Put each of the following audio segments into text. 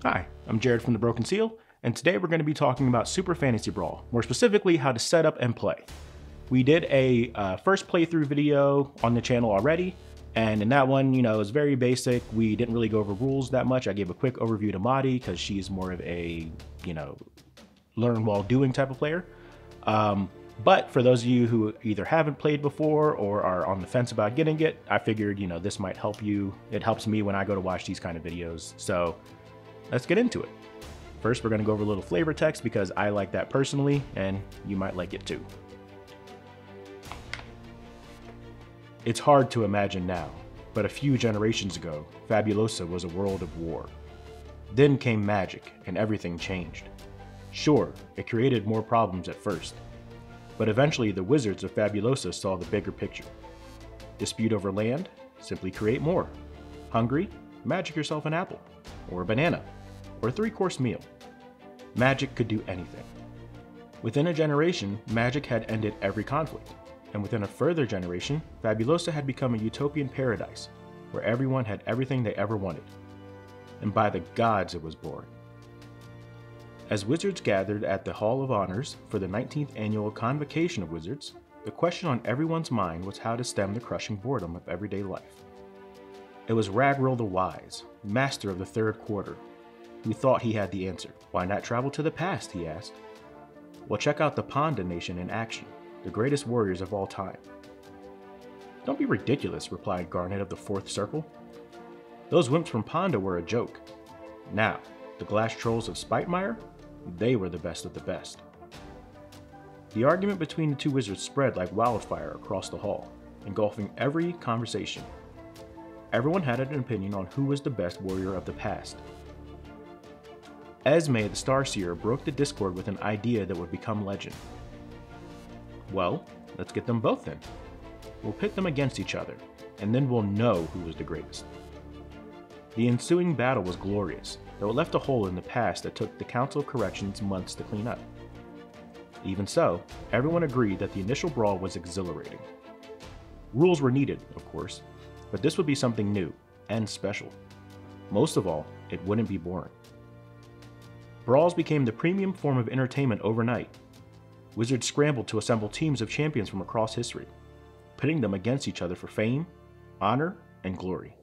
Hi, I'm Jared from The Broken Seal, and today we're going to be talking about Super Fantasy Brawl, more specifically how to set up and play. We did a first playthrough video on the channel already, and in that one, it was very basic. We didn't really go over rules that much. I gave a quick overview to Madi because she's more of a, learn while doing type of player. But for those of you who either haven't played before or are on the fence about getting it, I figured, this might help you. It helps me when I go to watch these kind of videos. So let's get into it. First, we're going to go over a little flavor text because I like that personally, and you might like it too. It's hard to imagine now, but a few generations ago, Fabulosa was a world of war. Then came magic, and everything changed. Sure, it created more problems at first, but eventually the wizards of Fabulosa saw the bigger picture. Dispute over land? Simply create more. Hungry? Magic yourself an apple, or a banana, or a 3-course meal. Magic could do anything. Within a generation, magic had ended every conflict, and within a further generation, Fabulosa had become a utopian paradise, where everyone had everything they ever wanted. And by the gods it was born. As wizards gathered at the Hall of Honors for the 19th annual Convocation of Wizards, the question on everyone's mind was how to stem the crushing boredom of everyday life. It was Ragril the Wise, master of the third quarter, who thought he had the answer. Why not travel to the past, he asked. Well, check out the Panda Nation in action, the greatest warriors of all time. Don't be ridiculous, replied Garnet of the Fourth Circle. Those wimps from Panda were a joke. Now, the glass trolls of Spitemeyer? They were the best of the best. The argument between the two wizards spread like wildfire across the hall, engulfing every conversation. Everyone had an opinion on who was the best warrior of the past. Esme the Starseer broke the discord with an idea that would become legend. Well, let's get them both then. We'll pit them against each other, and then we'll know who was the greatest. The ensuing battle was glorious, though it left a hole in the past that took the Council of Corrections months to clean up. Even so, everyone agreed that the initial brawl was exhilarating. Rules were needed, of course, but this would be something new and special. Most of all, it wouldn't be boring. Brawls became the premium form of entertainment overnight. Wizards scrambled to assemble teams of champions from across history, pitting them against each other for fame, honor, and glory.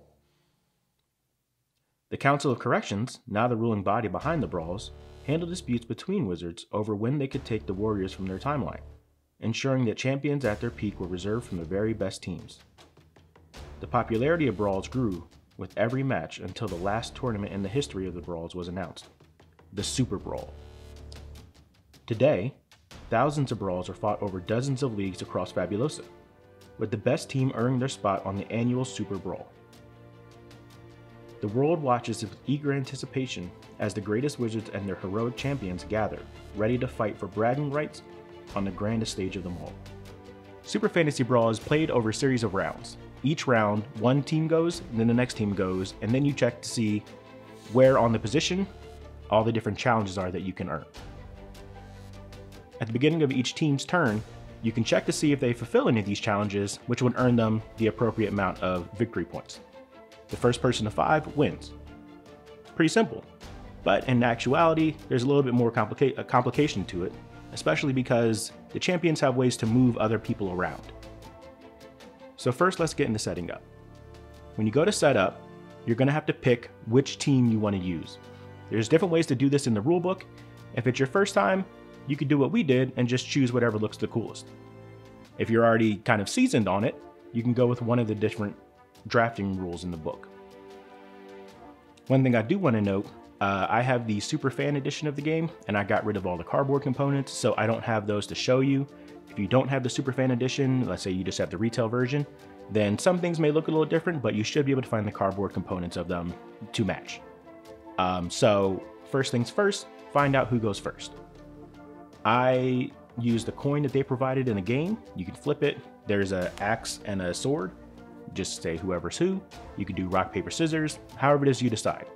The Council of Corrections, now the ruling body behind the brawls, handled disputes between wizards over when they could take the warriors from their timeline, ensuring that champions at their peak were reserved from the very best teams. The popularity of brawls grew with every match until the last tournament in the history of the brawls was announced, the Super Brawl. Today, thousands of brawls are fought over dozens of leagues across Fabulosa, with the best team earning their spot on the annual Super Brawl. The world watches with eager anticipation as the greatest wizards and their heroic champions gather, ready to fight for bragging rights on the grandest stage of them all. Super Fantasy Brawl is played over a series of rounds. Each round, one team goes, then the next team goes, and then you check to see where on the position all the different challenges are that you can earn. At the beginning of each team's turn, you can check to see if they fulfill any of these challenges, which would earn them the appropriate amount of victory points. The first person to 5 wins. Pretty simple, but in actuality, there's a little bit more complication to it, especially because the champions have ways to move other people around. So first, let's get into setting up. When you go to setup, you're going to have to pick which team you want to use. There's different ways to do this in the rulebook. If it's your first time, you could do what we did and just choose whatever looks the coolest. If you're already kind of seasoned on it, you can go with one of the different drafting rules in the book. One thing I do want to note, I have the Super Fan edition of the game, and I got rid of all the cardboard components, so I don't have those to show you. If you don't have the Super Fan edition, let's say you just have the retail version, then some things may look a little different, but you should be able to find the cardboard components of them to match. So first things first, find out who goes first. I used the coin that they provided in the game. You can flip it. There's an axe and a sword. Just say whoever's who. You can do rock, paper, scissors, however it is you decide.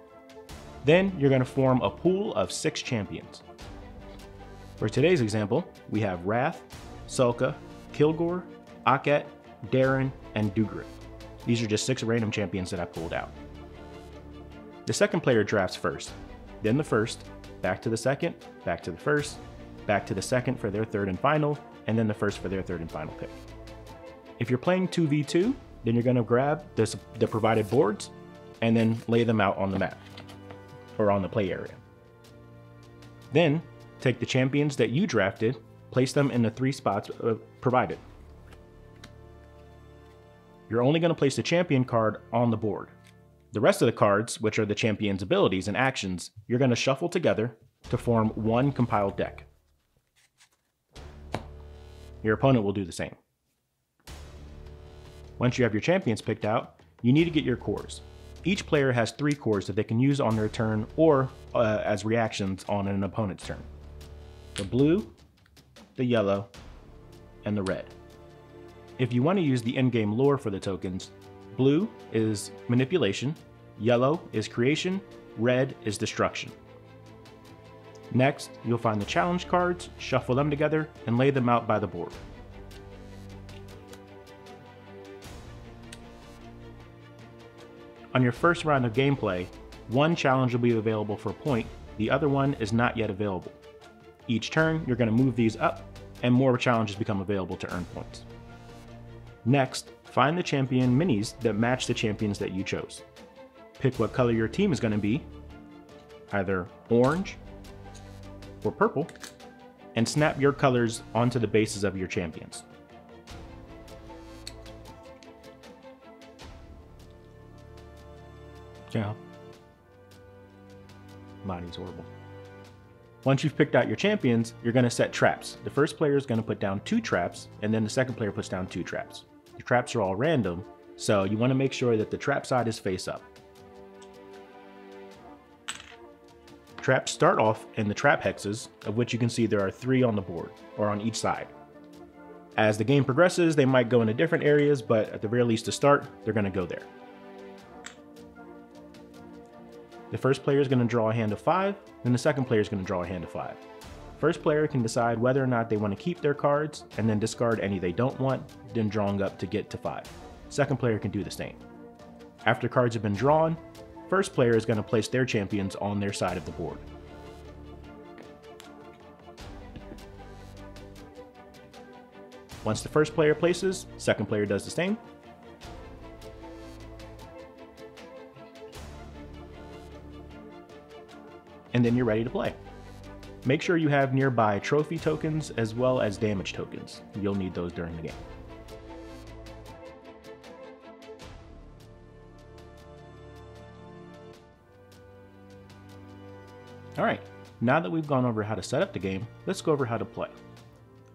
Then you're going to form a pool of 6 champions. For today's example, we have Wrath, Sulka, Kilgore, Aket, Darren, and Dugrit. These are just 6 random champions that I pulled out. The second player drafts first. then the first, back to the second, back to the first, back to the second for their third and final, and then the first for their third and final pick. If you're playing 2v2, then you're going to grab the provided boards and then lay them out on the map or on the play area. Then take the champions that you drafted, place them in the 3 spots provided. You're only going to place the champion card on the board. The rest of the cards, which are the champion's abilities and actions, you're going to shuffle together to form one compiled deck. Your opponent will do the same. Once you have your champions picked out, you need to get your cores. Each player has 3 cores that they can use on their turn or as reactions on an opponent's turn. The blue, the yellow, and the red. If you want to use the in-game lore for the tokens, blue is manipulation, yellow is creation, red is destruction. Next, you'll find the challenge cards, shuffle them together, and lay them out by the board. On your first round of gameplay, one challenge will be available for a point, the other one is not yet available. Each turn, you're going to move these up, and more challenges become available to earn points. Next, find the champion minis that match the champions that you chose. Pick what color your team is going to be, either orange or purple, and snap your colors onto the bases of your champions. Yeah. Body's horrible. Once you've picked out your champions, you're going to set traps. The first player is going to put down 2 traps, and then the second player puts down 2 traps. The traps are all random, so you want to make sure that the trap side is face up. Traps start off in the trap hexes, of which you can see there are 3 on the board, or on each side. As the game progresses, they might go into different areas, but at the very least to start, they're going to go there. The first player is going to draw a hand of 5, then the second player is going to draw a hand of 5. First player can decide whether or not they want to keep their cards and then discard any they don't want, then drawing up to get to 5. Second player can do the same. After cards have been drawn, first player is going to place their champions on their side of the board. Once the first player places, second player does the same. And then you're ready to play. Make sure you have nearby trophy tokens as well as damage tokens. You'll need those during the game. Alright, now that we've gone over how to set up the game, let's go over how to play.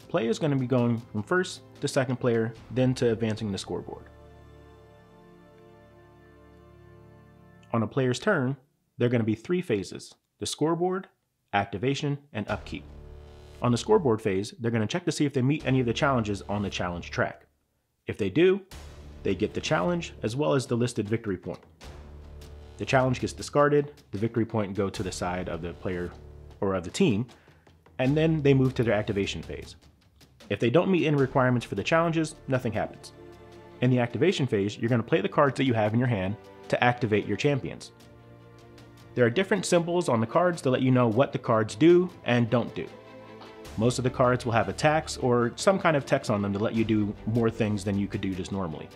Play is going to be going from first to second player, then to advancing the scoreboard. On a player's turn, there are going to be 3 phases: the scoreboard, activation, and upkeep. On the scoreboard phase, they're going to check to see if they meet any of the challenges on the challenge track. If they do, they get the challenge as well as the listed victory point. The challenge gets discarded, the victory point go to the side of the player or of the team, and then they move to their activation phase. If they don't meet any requirements for the challenges, nothing happens. In the activation phase, you're going to play the cards that you have in your hand to activate your champions. There are different symbols on the cards to let you know what the cards do and don't do. Most of the cards will have attacks or some kind of text on them to let you do more things than you could do just normally.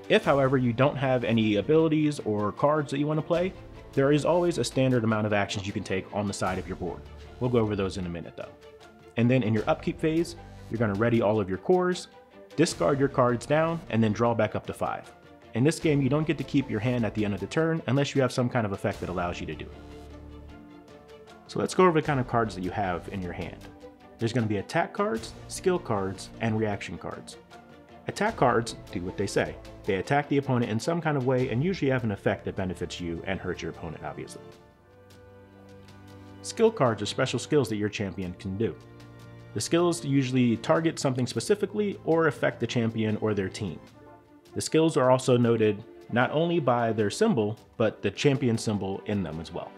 If, however, you don't have any abilities or cards that you want to play, there is always a standard amount of actions you can take on the side of your board. We'll go over those in a minute though. And then in your upkeep phase, you're going to ready all of your cores, discard your cards down, and then draw back up to 5. In this game, you don't get to keep your hand at the end of the turn unless you have some kind of effect that allows you to do it. So let's go over the kind of cards that you have in your hand. There's going to be attack cards, skill cards, and reaction cards. Attack cards do what they say. They attack the opponent in some kind of way and usually have an effect that benefits you and hurts your opponent, obviously. Skill cards are special skills that your champion can do. The skills usually target something specifically or affect the champion or their team. The skills are also noted not only by their symbol, but the champion symbol in them as well.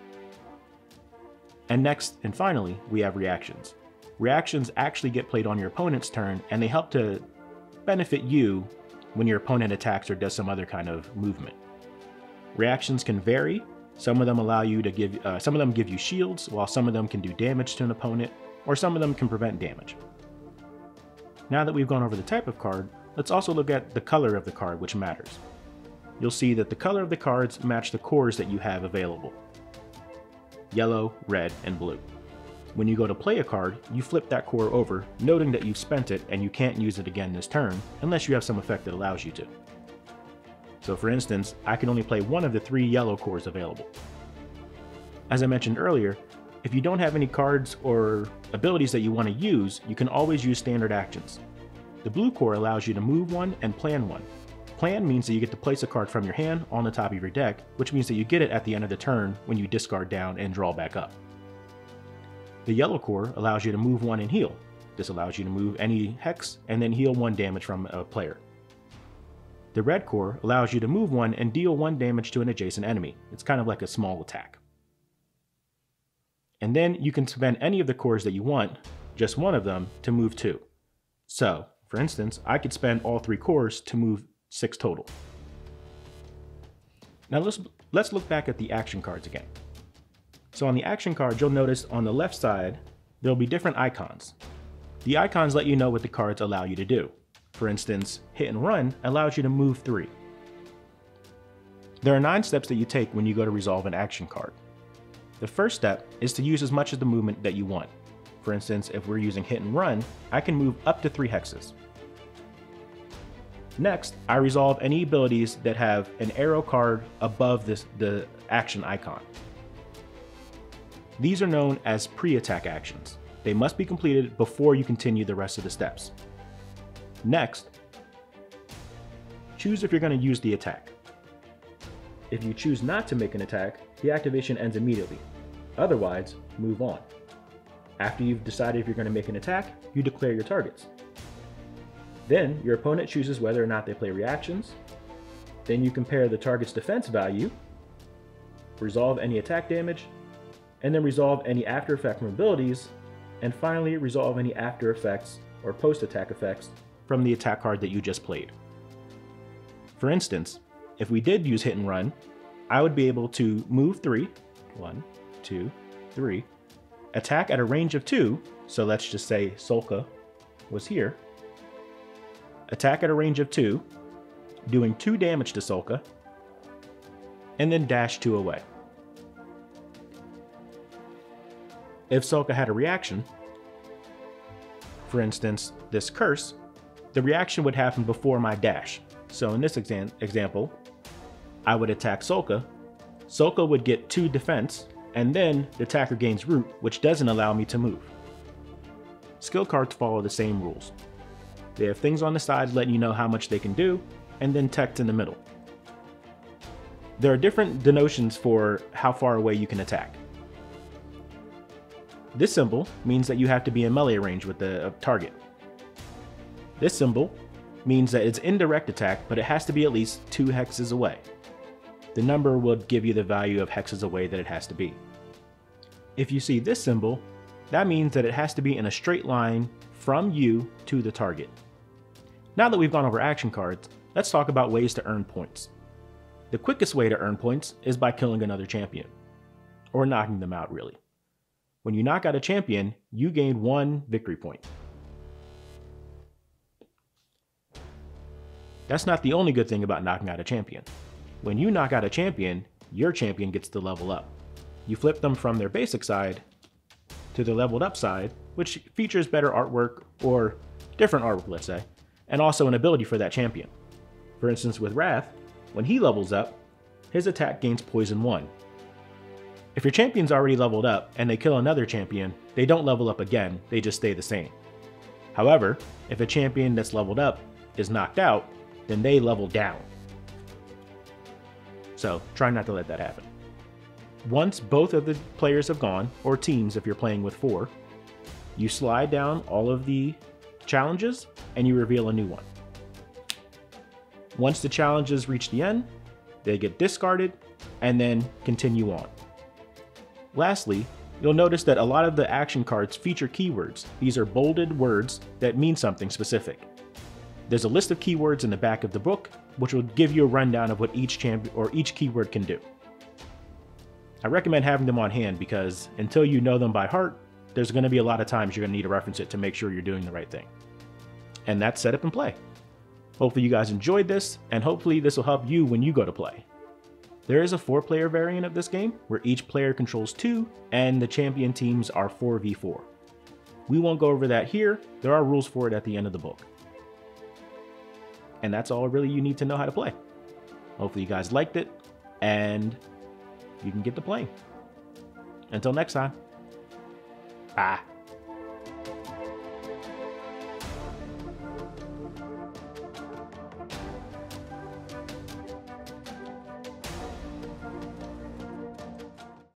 And next and finally, we have reactions. Reactions actually get played on your opponent's turn, and they help to benefit you when your opponent attacks or does some other kind of movement. Reactions can vary. Some of them allow you to give, some of them give you shields, while some of them can do damage to an opponent, or some of them can prevent damage. Now that we've gone over the type of card, let's also look at the color of the card, which matters. You'll see that the color of the cards match the cores that you have available: yellow, red, and blue. When you go to play a card, you flip that core over, noting that you've spent it and you can't use it again this turn unless you have some effect that allows you to. So for instance, I can only play one of the 3 yellow cores available. As I mentioned earlier, if you don't have any cards or abilities that you want to use, you can always use standard actions. The blue core allows you to move one and plan one. Plan means that you get to place a card from your hand on the top of your deck, which means that you get it at the end of the turn when you discard down and draw back up. The yellow core allows you to move one and heal. This allows you to move any hex and then heal 1 damage from a player. The red core allows you to move one and deal 1 damage to an adjacent enemy. It's kind of like a small attack. And then you can spend any of the cores that you want, just one of them, to move 2. So, for instance, I could spend all 3 cores to move 6 total. Now let's look back at the action cards again. So on the action card, you'll notice on the left side, there'll be different icons. The icons let you know what the cards allow you to do. For instance, hit and run allows you to move 3. There are 9 steps that you take when you go to resolve an action card. The first step is to use as much of the movement that you want. For instance, if we're using hit and run, I can move up to 3 hexes. Next, I resolve any abilities that have an arrow card above the action icon. These are known as pre-attack actions. They must be completed before you continue the rest of the steps. Next, choose if you're going to use the attack. If you choose not to make an attack, the activation ends immediately. Otherwise, move on. After you've decided if you're going to make an attack, you declare your targets. Then, your opponent chooses whether or not they play reactions. Then you compare the target's defense value, resolve any attack damage, and then resolve any after effect from abilities, and finally resolve any after effects or post-attack effects from the attack card that you just played. For instance, if we did use hit and run, I would be able to move 3, 1, 2, 3, attack at a range of 2, so let's just say Solka was here, attack at a range of 2, doing 2 damage to Solka, and then dash 2 away. If Solka had a reaction, for instance, this curse, the reaction would happen before my dash. So in this example, I would attack Solka. Solka would get 2 defense, and then the attacker gains root, which doesn't allow me to move. Skill cards follow the same rules. They have things on the side letting you know how much they can do, and then text in the middle. There are different denotions for how far away you can attack. This symbol means that you have to be in melee range with the target. This symbol means that it's indirect attack, but it has to be at least 2 hexes away. The number will give you the value of hexes away that it has to be. If you see this symbol, that means that it has to be in a straight line from you to the target. Now that we've gone over action cards, let's talk about ways to earn points. The quickest way to earn points is by killing another champion, or knocking them out really. When you knock out a champion, you gain 1 victory point. That's not the only good thing about knocking out a champion. When you knock out a champion, your champion gets to level up. You flip them from their basic side to the leveled up side, which features better artwork, or different artwork, let's say, and also an ability for that champion. For instance, with Wrath, when he levels up, his attack gains poison 1. If your champion's already leveled up and they kill another champion, they don't level up again, they just stay the same. However, if a champion that's leveled up is knocked out, then they level down. So try not to let that happen. Once both of the players have gone, or teams if you're playing with 4, you slide down all of the challenges and you reveal a new one. Once the challenges reach the end, they get discarded and then continue on. Lastly, you'll notice that a lot of the action cards feature keywords. These are bolded words that mean something specific. There's a list of keywords in the back of the book, which will give you a rundown of what each champion or each keyword can do. I recommend having them on hand because until you know them by heart, there's going to be a lot of times you're going to need to reference it to make sure you're doing the right thing. And that's Setup and Play. Hopefully you guys enjoyed this, and hopefully this will help you when you go to play. There is a 4-player variant of this game where each player controls 2 and the champion teams are 4v4. We won't go over that here, there are rules for it at the end of the book. And that's all really you need to know how to play. Hopefully you guys liked it, and you can get to playing. Until next time. Bye.